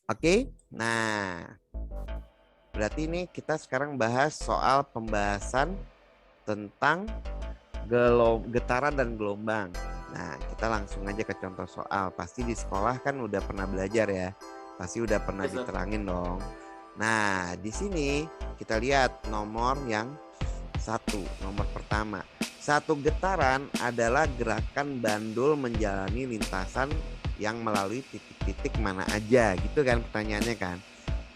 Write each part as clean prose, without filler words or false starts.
Oke. Nah, berarti ini kita sekarang bahas soal pembahasan tentang getaran dan gelombang. Nah, kita langsung aja ke contoh soal. Pasti di sekolah kan udah pernah belajar ya. Pasti udah pernah Yes, sir. diterangin dong. Nah, di sini kita lihat nomor yang satu, nomor pertama. Satu getaran adalah gerakan bandul menjalani lintasan yang melalui titik-titik mana aja, gitu kan pertanyaannya kan.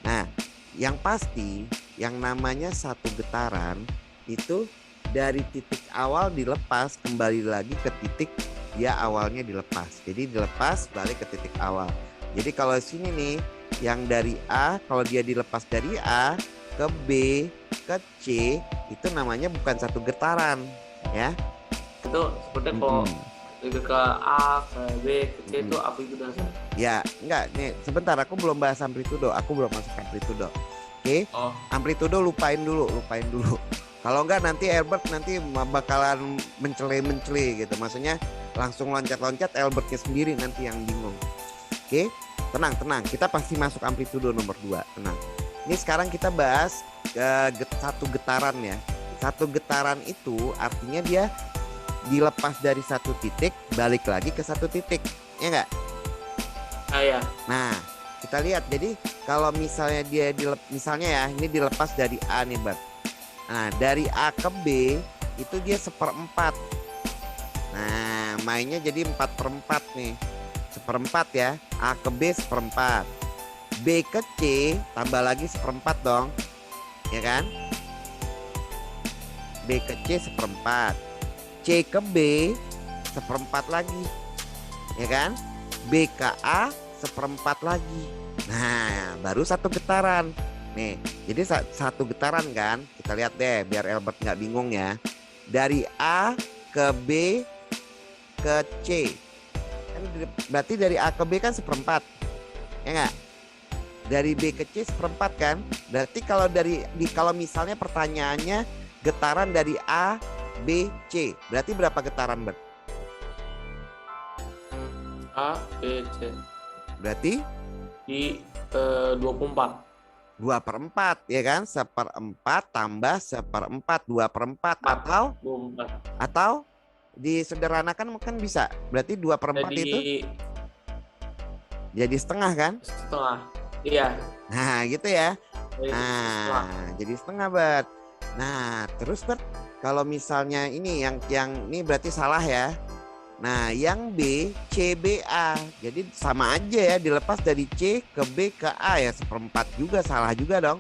Nah, yang pasti yang namanya satu getaran itu dari titik awal dilepas kembali lagi ke titik dia awalnya dilepas. Jadi dilepas balik ke titik awal. Jadi kalau sini nih yang dari A, kalau dia dilepas dari A ke B ke C itu namanya bukan satu getaran ya. Itu seperti kalau Mm-mm. ke A, ke B, ke C itu Mm-mm. amplitudo, sir. Ya, enggak nih. Sebentar, aku belum bahas amplitudo. Aku belum masuk amplitudo. Oke, Oh, amplitudo lupain dulu, lupain dulu. Kalau enggak nanti Albert nanti bakalan mencele-mencele gitu. Maksudnya langsung loncat-loncat Albertnya sendiri nanti yang bingung. Oke, tenang, tenang. Kita pasti masuk amplitudo nomor 2. Tenang. Ini sekarang kita bahas satu getaran ya. Satu getaran itu artinya dia dilepas dari satu titik, balik lagi ke satu titik. Ya enggak? ya. Nah, kita lihat. Jadi kalau misalnya dia misalnya ya, ini dilepas dari A nih, Bang. Nah, dari A ke B itu dia seperempat. Nah, mainnya jadi 4/4 nih. Seperempat ya. A ke B seperempat. B ke C tambah lagi seperempat dong. Ya kan? B ke C seperempat. C ke B seperempat lagi. Ya kan? B ke A seperempat lagi. Nah, baru satu getaran. Nih, jadi satu getaran kan? Kita lihat deh, biar Albert nggak bingung ya. Dari A ke B ke C. Kan berarti dari A ke B kan seperempat. Ya nggak? Dari B ke C seperempat kan? Berarti kalau misalnya pertanyaannya getaran dari A, B, C. Berarti berapa getaran, Bert? A, B, C. Berarti Di 24. 2/4 ya kan, seperempat tambah seperempat 2/4 4. atau 24. atau disederhanakan mungkin bisa berarti 2/4 Jadi itu jadi setengah kan. setengah. Iya, Nah gitu ya. jadi setengah. Nah jadi setengah Bert. Nah terus Bert, kalau misalnya ini yang ini berarti salah ya. Nah yang B CBA, jadi sama aja ya, dilepas dari C ke B ke A ya seperempat juga, salah juga dong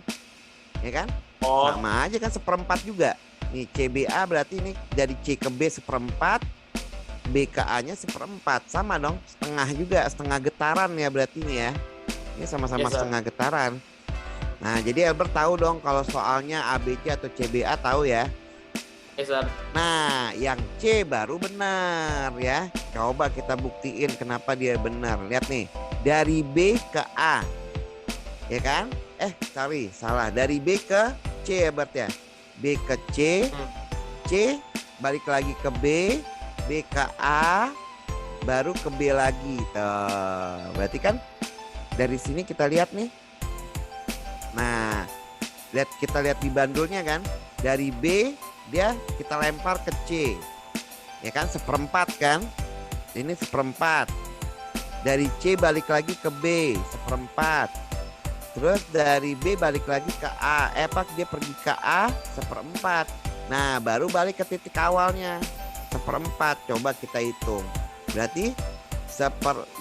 ya kan. Oh, Sama aja kan seperempat juga. Nih CBA berarti ini dari C ke B seperempat, B ke A-nya seperempat. Sama dong, setengah juga, setengah getaran ya berarti ini ya. Ini sama-sama yes, sir. setengah getaran. Nah, jadi Albert tahu dong kalau soalnya ABC atau CBA tahu ya. Yes, sir. Nah, yang C baru benar ya. Coba kita buktiin kenapa dia benar. Lihat nih, dari B ke A. Ya kan? Sorry, salah. Dari B ke C ya berarti ya. B ke C, Hmm. C balik lagi ke B ke A, baru ke B lagi. Tuh. Berarti kan dari sini kita lihat nih. Nah, kita lihat di bandulnya kan. Dari B dia kita lempar ke C. Ya kan seperempat kan? Ini seperempat. Dari C balik lagi ke B, seperempat. Terus dari B balik lagi ke A. Dia pergi ke A seperempat. Nah, baru balik ke titik awalnya. Seperempat. Coba kita hitung. Berarti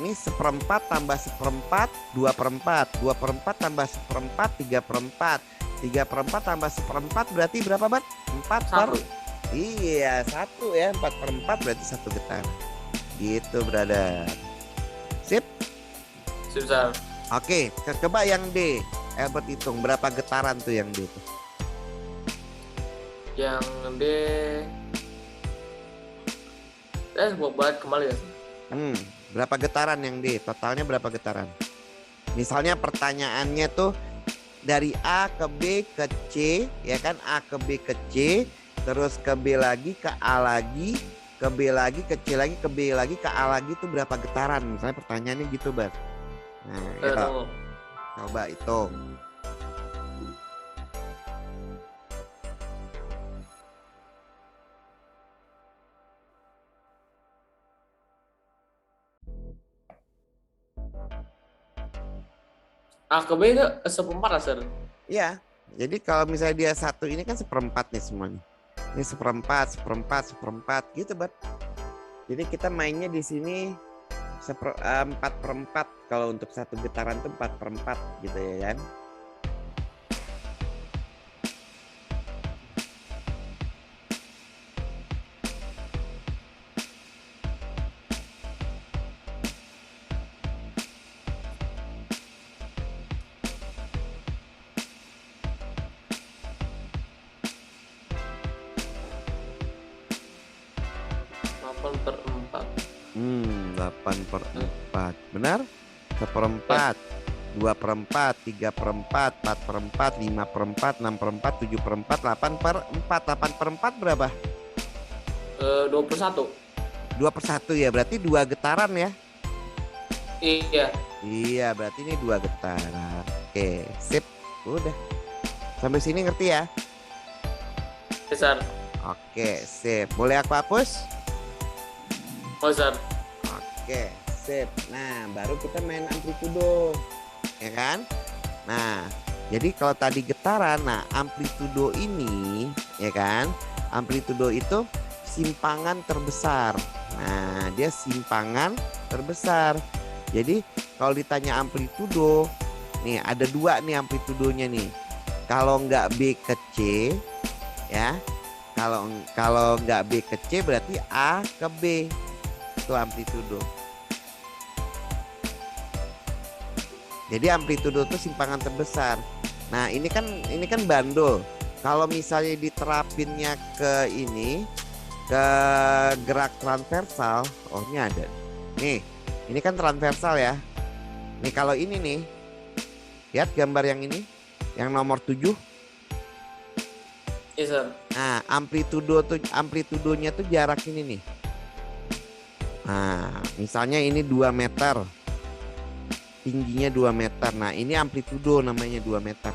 ini seperempat tambah seperempat, 2/4. 2/4 tambah seperempat, 3/4. 3/4 tambah seperempat berarti berapa, Bat? 4/4. Satu. Iya, satu ya. 4/4 berarti satu getaran. Gitu, brother. Sip. Sip, sir. Oke, coba yang D. Albert hitung berapa getaran tuh yang D tuh. Yang D. Gua balik kembali ya. Berapa getaran yang D? Totalnya berapa getaran? Misalnya pertanyaannya tuh dari A ke B ke C, ya kan? A ke B ke C, terus ke B lagi, ke A lagi, ke B lagi, ke C lagi, ke B lagi, ke A lagi, tuh berapa getaran? Misalnya pertanyaannya gitu, Bang. Nah, ya Tunggu. Coba hitung. A ke B itu seperempat lah, Sir. Iya. Jadi kalau misalnya dia 1 ini kan seperempat nih semuanya. Ini seperempat, seperempat, seperempat gitu, Bat. Jadi kita mainnya di sini 4/4. Kalau untuk satu getaran tuh 4/4 gitu ya kan. Delapan per 4. 8/4. Benar? 1/4. 2/4, 3/4, 4/4, 5/4, 6/4, 7/4, 8/4. 8/4 berapa? 21. 2/1 ya, berarti 2 getaran ya? Iya. Iya, berarti ini 2 getaran. Oke, sip. Udah. Sampai sini ngerti ya? Ya, Sir. Oke, sip. Boleh aku hapus? Oh, Sir. Oke, sip. Nah, baru kita main amplitudo. Ya kan? Nah, jadi kalau tadi getaran, nah amplitudo ini, ya kan? Amplitudo itu simpangan terbesar. Nah, dia simpangan terbesar. Jadi kalau ditanya amplitudo, nih ada 2 nih amplitudonya nih. Kalau nggak B ke C, ya. Kalau nggak B ke C berarti A ke B. Itu amplitudo. Jadi amplitudo itu simpangan terbesar. Nah, ini kan bandul. Kalau misalnya diterapinnya ke ini, ke gerak transversal, oh ini ada. Nih, ini kan transversal ya. Nih kalau ini nih, lihat gambar yang ini, yang nomor 7. Iya, Sir. Nah, amplitudonya tuh jarak ini nih. Nah, misalnya ini 2 meter. Tingginya 2 meter. Nah, ini amplitudo namanya 2 meter.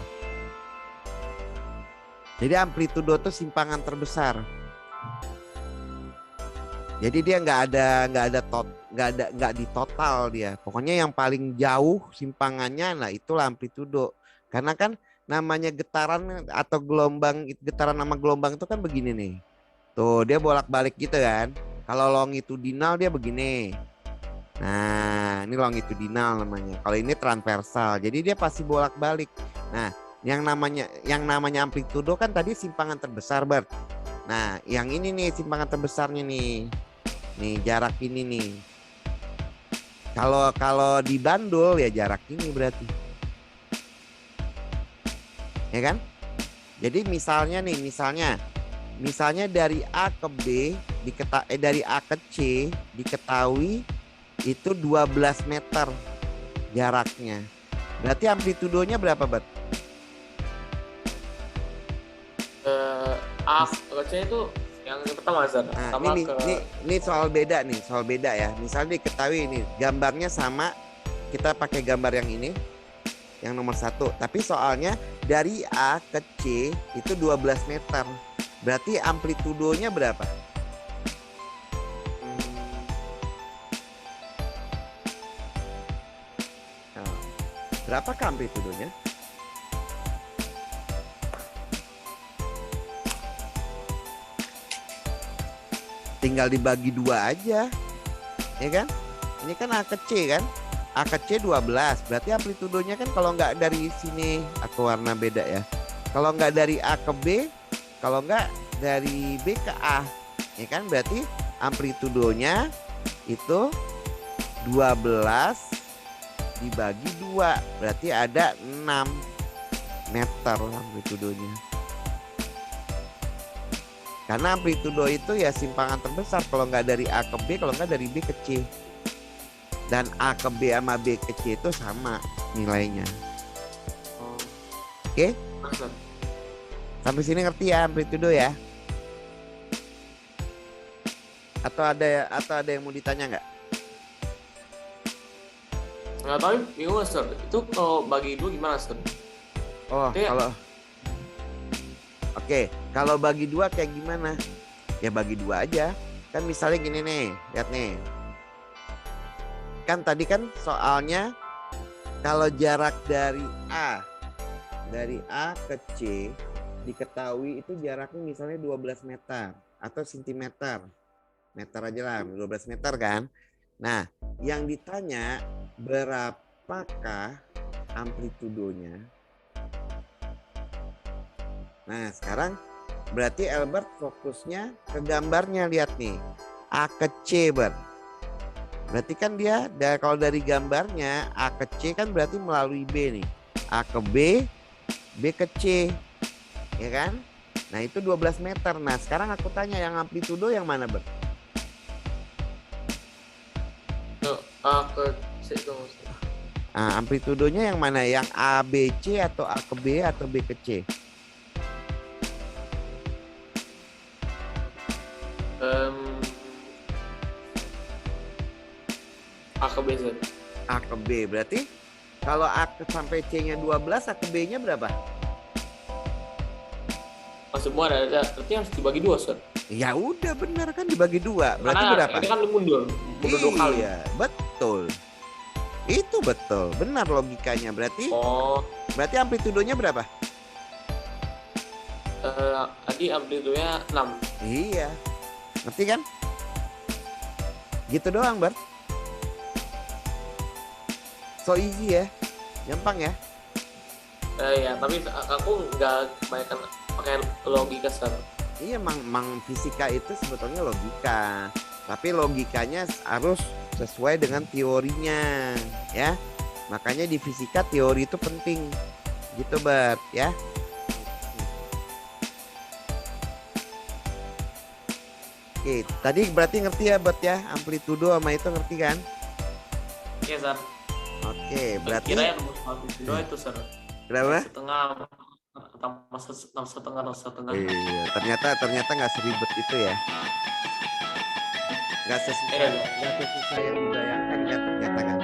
Jadi amplitudo itu simpangan terbesar. Jadi dia nggak di total dia. Pokoknya yang paling jauh simpangannya, nah itulah amplitudo. Karena kan namanya getaran atau gelombang, getaran sama gelombang itu kan begini nih. Tuh dia bolak-balik gitu kan. Kalau longitudinal dia begini. Nah, ini longitudinal namanya. Kalau ini transversal. Jadi dia pasti bolak-balik. Nah, yang namanya amplitudo kan tadi simpangan terbesar, Bert. Nah, yang ini nih simpangan terbesarnya nih. Nih jarak ini nih. Kalau dibandul ya jarak ini berarti. Ya kan? Jadi misalnya dari A ke B dari A ke C diketahui itu 12 meter jaraknya. Berarti amplitudonya berapa, Bat? A ke C itu yang pertama, Sir. Nah, Sama ini soal beda ya. Misalnya diketahui ini gambarnya sama, kita pakai gambar yang ini, yang nomor 1. Tapi soalnya dari A ke C itu 12 meter. Berarti amplitudonya berapa? Nah, berapakah amplitudonya? Tinggal dibagi 2 aja, ya kan? Ini kan A ke C kan? A ke C 12, berarti amplitudonya kan kalau nggak dari sini, aku warna beda ya. Kalau nggak dari A ke B, kalau nggak dari B ke A, ya kan? Berarti amplitudonya itu 12 dibagi 2, berarti ada 6 meter amplitudonya. Karena amplitudo itu ya simpangan terbesar, kalau nggak dari A ke B, kalau nggak dari B ke C. Dan A ke B sama B ke C itu sama nilainya. Oke? Sampai sini ngerti ya amplitudo ya? Atau ada yang mau ditanya nggak? Nggak tahu, bingung Sir. Itu kalau bagi dua gimana Sir? Oh, Iya. kalau bagi dua kayak gimana? Ya bagi dua aja. Kan misalnya gini nih, lihat nih. Kan tadi kan soalnya kalau jarak dari A ke C diketahui itu jaraknya misalnya 12 meter atau sentimeter. Meter aja lah, 12 meter kan. Nah, yang ditanya berapakah amplitudonya. Nah, sekarang berarti Albert fokusnya ke gambarnya, lihat nih. A ke C, Bert. Berarti kan dia kalau dari gambarnya A ke C kan berarti melalui B nih. A ke B, B ke C. Ya kan? Nah, itu 12 meter. Nah, sekarang aku tanya yang amplitudo yang mana, Bert? A ke C itu Sir. Nah, amplitudonya yang mana? Yang A, B, C atau A ke B atau B ke C? A ke B Sir. A ke B. Berarti kalau A sampai C-nya 12, A ke B-nya berapa? Oh, semua ada. Berarti harus dibagi dua Sir. Ya udah benar kan dibagi dua. Berarti Karena berapa? ini kan mundur dua kali. Iya, betul. Itu betul. Benar logikanya. Berarti Oh, amplitudonya berapa? tadi amplitudonya 6. Iya. Ngerti kan? Gitu doang, Bert. So easy ya. Gampang ya. Ya, tapi aku nggak kebanyakan pakai logika Sir. Iya, mang fisika itu sebetulnya logika. Tapi logikanya harus sesuai dengan teorinya, ya. Makanya di fisika teori itu penting. Gitu, Bert, ya. Oke, tadi berarti ngerti ya, Bert ya? Amplitudo sama itu ngerti kan? Iya Sir. Oke, berarti Kira yang rumus amplitudo itu Sir. berapa? Setengah tambah setengah. Iya, ternyata nggak seribet itu ya. Nggak sesusah yang dibayangkan kan ternyata kan.